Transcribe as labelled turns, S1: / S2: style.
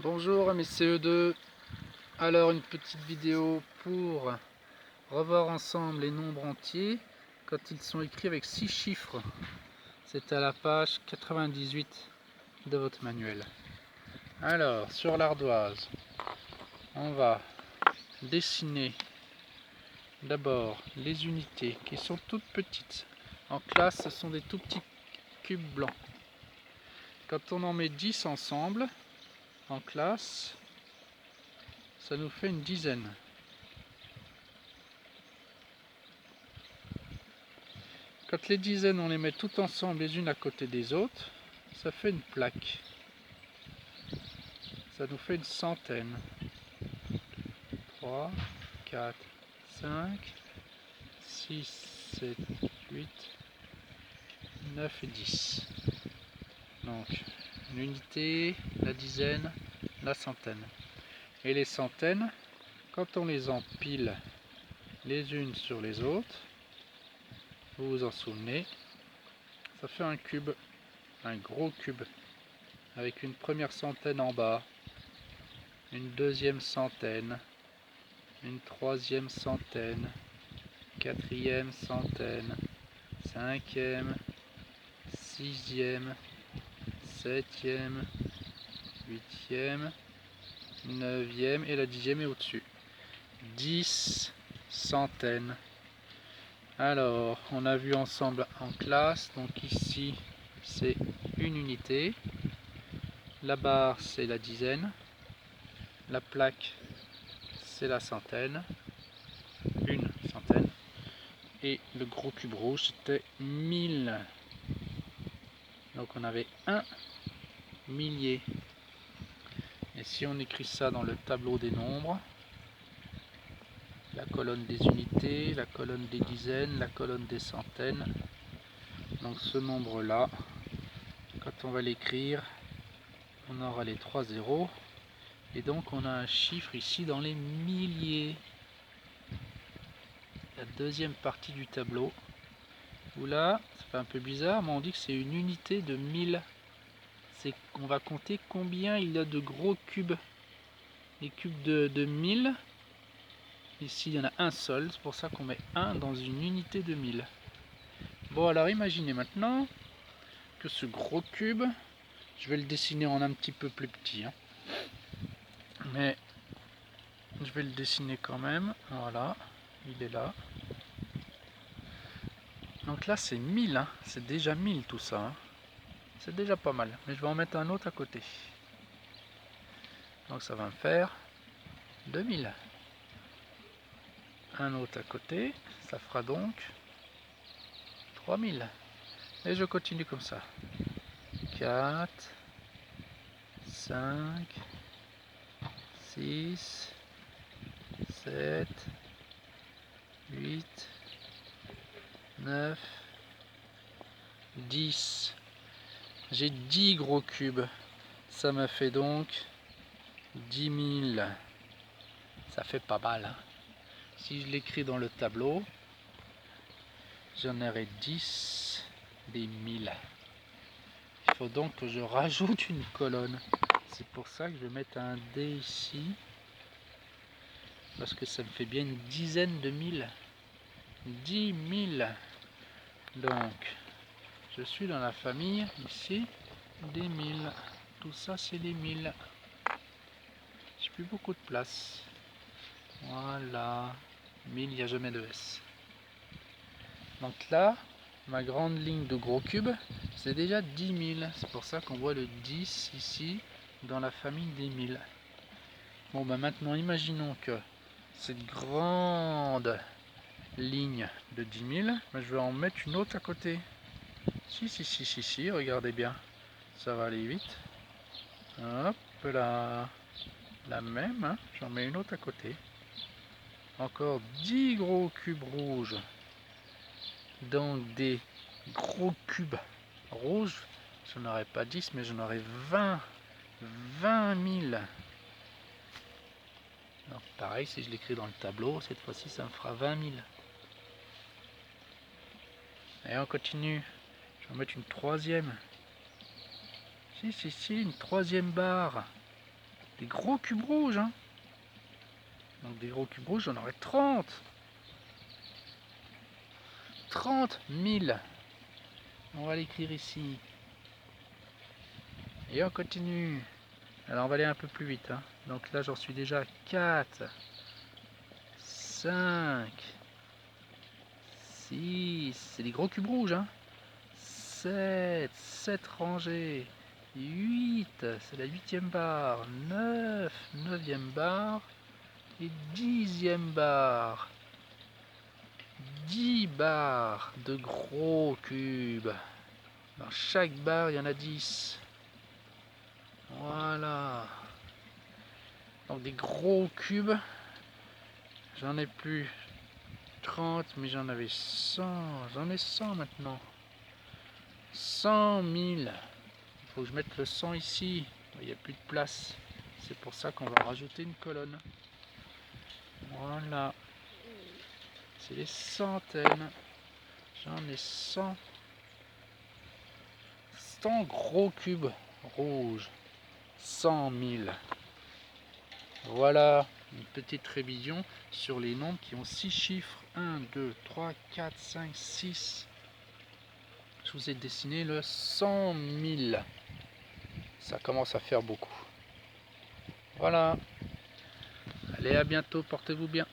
S1: Bonjour mes CE2, alors une petite vidéo pour revoir ensemble les nombres entiers quand ils sont écrits avec 6 chiffres. C'est à la page 98 de votre manuel. Alors sur l'ardoise, on va dessiner d'abord les unités qui sont toutes petites. En classe, ce sont des tout petits cubes blancs. Quand on en met 10 ensemble en classe, ça nous fait une dizaine. Quand les dizaines, on les met toutes ensemble les unes à côté des autres, ça fait une plaque. Ça nous fait une centaine. 3, 4, 5, 6, 7, 8, 9 et 10. Donc, une unité, la dizaine, la centaine. Et les centaines, quand on les empile les unes sur les autres, vous vous en souvenez, ça fait un cube, un gros cube, avec une première centaine en bas, une deuxième centaine, une troisième centaine, quatrième centaine, cinquième, sixième, septième, huitième, neuvième et la dixième est au-dessus. 10 centaines. Alors, on a vu ensemble en classe, donc ici c'est une unité, la barre c'est la dizaine, la plaque c'est la centaine, une centaine, et le gros cube rouge c'était 1000. Donc on avait un millier. Et si on écrit ça dans le tableau des nombres, la colonne des unités, la colonne des dizaines, la colonne des centaines, donc ce nombre là, quand on va l'écrire, on aura les 3 zéros, et donc on a un chiffre ici dans les milliers. La deuxième partie du tableau, où là, ça fait un peu bizarre, mais on dit que c'est une unité de 1000. On va compter combien il y a de gros cubes. Les cubes de 1000, ici il y en a un seul, c'est pour ça qu'on met 1 dans une unité de 1000. Bon, alors imaginez maintenant que ce gros cube, je vais le dessiner en un petit peu plus petit, hein, mais je vais le dessiner quand même. Voilà, il est là. Donc là c'est 1000, hein, c'est déjà 1000 tout ça, hein. C'est déjà pas mal, mais je vais en mettre un autre à côté. Donc ça va me faire 2000. Un autre à côté, ça fera donc 3000. Et je continue comme ça. 4, 5, 6, 7, 8, 9, 10. J'ai 10 gros cubes. Ça me fait donc 10 000. Ça fait pas mal, hein. Si je l'écris dans le tableau, j'en aurai 10 des 1000. Il faut donc que je rajoute une colonne. C'est pour ça que je vais mettre un D ici. Parce que ça me fait bien une dizaine de mille. 10 000. Donc, je suis dans la famille, ici, des 1000. Tout ça, c'est les 1000. J'ai plus beaucoup de place. Voilà. 1000, il n'y a jamais de S. Donc là, ma grande ligne de gros cubes, c'est déjà 10 000. C'est pour ça qu'on voit le 10 ici, dans la famille des 1000. Bon, ben maintenant, imaginons que cette grande ligne de 10 000, ben, je vais en mettre une autre à côté. Si, regardez bien. Ça va aller vite. Hop là. La même, hein, j'en mets une autre à côté. Encore 10 gros cubes rouges. Donc des gros cubes rouges. Je n'en aurai pas 10, mais j'en aurai 20. 20 000. Donc pareil, si je l'écris dans le tableau, cette fois-ci, ça me fera 20 000. Et on continue. Je vais en mettre une troisième. Si, une troisième barre. Des gros cubes rouges, hein. Donc des gros cubes rouges, j'en aurai 30. 30 000. On va l'écrire ici. Et on continue. Alors on va aller un peu plus vite, hein. Donc là j'en suis déjà à 4, 5, 6, c'est des gros cubes rouges, hein. 7 rangées, 8, c'est la 8e barre, 9, 9e barre et 10e barre. 10 barres de gros cubes. Dans chaque barre, il y en a 10. Voilà. Donc des gros cubes. J'en ai plus 30, mais j'en avais 100. J'en ai 100 maintenant. 100 000. Il faut que je mette le 100 ici. Il n'y a plus de place. C'est pour ça qu'on va rajouter une colonne. Voilà. C'est les centaines. J'en ai 100. 100 gros cubes rouges. 100 000. Voilà une petite révision sur les nombres qui ont 6 chiffres. 1, 2, 3, 4, 5, 6. Je vous ai dessiné le 100 000. Ça commence à faire beaucoup. Voilà. Allez, à bientôt, portez-vous bien.